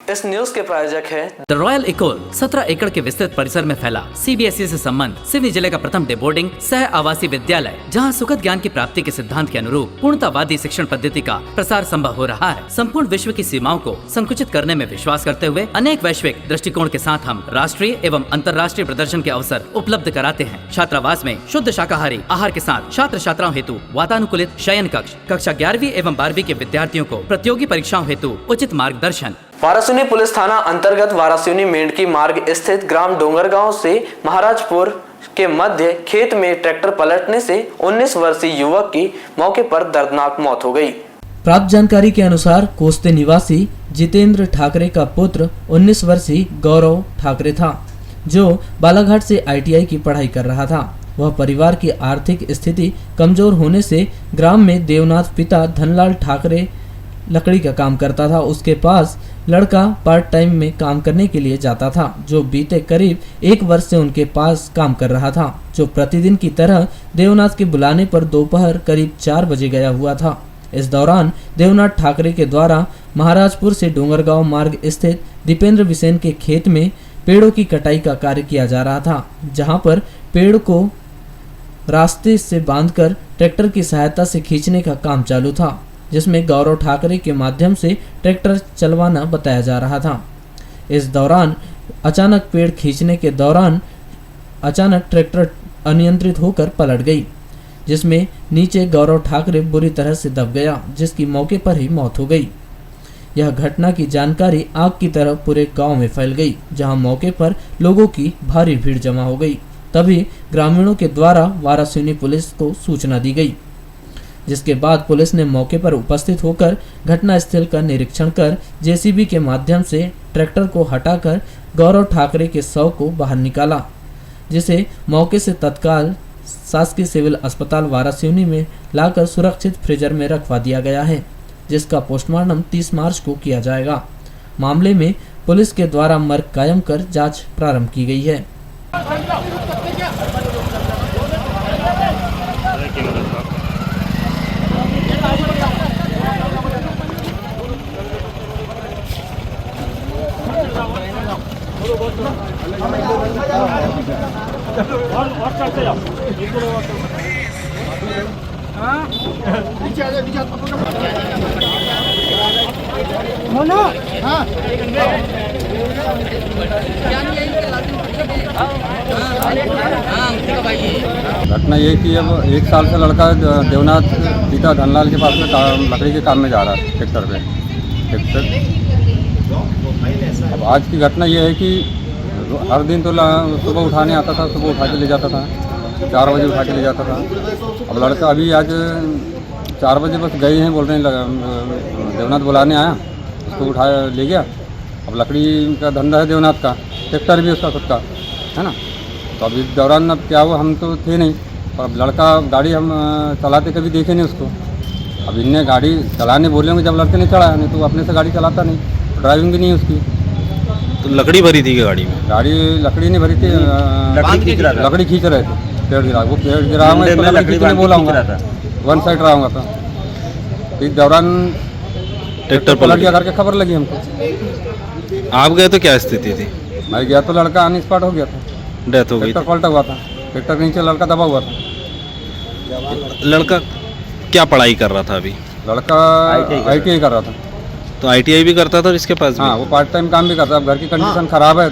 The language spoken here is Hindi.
इस न्यूज के प्रायोजक है द रॉयल इकोल 17 एकड़ के विस्तृत परिसर में फैला सीबीएसई से संबंध सिवनी जिले का प्रथम डे बोर्डिंग सह आवासीय विद्यालय, जहां सुखद ज्ञान की प्राप्ति के सिद्धांत के अनुरूप पूर्णतावादी शिक्षण पद्धति का प्रसार संभव हो रहा है। संपूर्ण विश्व की सीमाओं को संकुचित करने में विश्वास करते हुए अनेक वैश्विक दृष्टिकोण के साथ हम राष्ट्रीय एवं अंतर्राष्ट्रीय प्रदर्शन के अवसर उपलब्ध कराते हैं। छात्रावास में शुद्ध शाकाहारी आहार के साथ छात्र छात्राओं हेतु वातानुकूलित शयन कक्ष, कक्षा 11वीं एवं 12वीं के विद्यार्थियों को प्रतियोगी परीक्षाओं हेतु उचित मार्गदर्शन। वारासिवनी पुलिस थाना अंतर्गत वारासिवनी मेंढकी मार्ग स्थित ग्राम डोंगरगांव से महाराजपुर के मध्य खेत में ट्रैक्टर पलटने से 19 वर्षीय युवक की मौके पर दर्दनाक मौत हो गई। प्राप्त जानकारी के अनुसार कोस्ते निवासी जितेंद्र ठाकरे का पुत्र 19 वर्षीय गौरव ठाकरे था, जो बालाघाट से ITI की पढ़ाई कर रहा था। वह परिवार की आर्थिक स्थिति कमजोर होने से ग्राम में देवनाथ पिता धनलाल ठाकरे लकड़ी का काम करता था। उसके पास लड़का पार्ट टाइम में काम करने के लिए जाता था, जो बीते करीब 1 वर्ष से उनके पास काम कर रहा था, जो प्रतिदिन की तरह देवनाथ के बुलाने पर दोपहर करीब 4 बजे गया हुआ था। इस दौरान देवनाथ ठाकरे के द्वारा महाराजपुर से डोंगरगांव मार्ग स्थित दीपेंद्र बिसेन के खेत में पेड़ों की कटाई का कार्य किया जा रहा था, जहां पर पेड़ को रास्ते से बांधकर ट्रैक्टर की सहायता से खींचने का काम चालू था, जिसमें गौरव ठाकरे के माध्यम से ट्रैक्टर चलवाना बताया जा रहा था। इस दौरान अचानक पेड़ खींचने के दौरान अचानक ट्रैक्टर अनियंत्रित होकर पलट गई, जिसमें नीचे गौरव ठाकरे बुरी तरह से दब गया, जिसकी मौके पर ही मौत हो गई। यह घटना की जानकारी आग की तरह पूरे गांव में फैल गई, जहां मौके पर लोगों की भारी भीड़ जमा हो गई। तभी ग्रामीणों के द्वारा वारासिवनी पुलिस को सूचना दी गई, जिसके बाद पुलिस ने मौके पर उपस्थित होकर घटना स्थल का निरीक्षण कर JCB के माध्यम से ट्रैक्टर को हटाकर गौरव ठाकरे के शव को बाहर निकाला, जिसे मौके से तत्काल शासकीय सिविल अस्पताल वारासिवनी में लाकर सुरक्षित फ्रीजर में रखवा दिया गया है, जिसका पोस्टमार्टम 30 मार्च को किया जाएगा। मामले में पुलिस के द्वारा मर्ग कायम कर जाँच प्रारंभ की गई है। घटना ये कि अब 1 साल से लड़का देवनाथ पिता धनलाल के पास में लकड़ी के काम में जा रहा है ट्रैक्टर पे। अब आज की घटना ये है कि हर दिन तो सुबह उठाने आता था, सुबह उठा के ले जाता था, 4 बजे उठा के ले जाता था। अब लड़का अभी आज 4 बजे बस गए हैं, बोल रहे हैं देवनाथ बुलाने आया, उसको उठा ले गया। अब लकड़ी का धंधा है देवनाथ का, ट्रैक्टर भी उसका खुद का है ना। तो अभी दौरान अब क्या हुआ, हम तो थे नहीं, और अब लड़का गाड़ी हम चलाते कभी देखे नहीं उसको। अब इनने गाड़ी चलाने बोलेंगे जब लड़के ने चढ़ा, नहीं तो अपने से गाड़ी चलाता नहीं, ड्राइविंग भी नहीं उसकी। तो लकड़ी भरी थी गाड़ी में? गाड़ी लकड़ी नहीं भरी थी, लकड़ी खींच रहे थे, पेड़ गिरा। वो पेड़ गिरा मैं बोलाऊंगा, 1 साइड रहा था। इस दौरान ट्रैक्टर पलट गया करके खबर लगी हमको। आप गए तो क्या स्थिति थी? मैं गया तो लड़का ऑन स्पॉट हो गया था, डेथ हो गई। ट्रैक्टर पलटा हुआ था, ट्रैक्टर नीचे लड़का दबा हुआ था। लड़का क्या पढ़ाई कर रहा था अभी? लड़का ITI कर रहा था। तो ITI भी करता था इसके पास? हाँ, वो पार्ट टाइम काम भी करता है। अब घर की कंडीशन खराब है।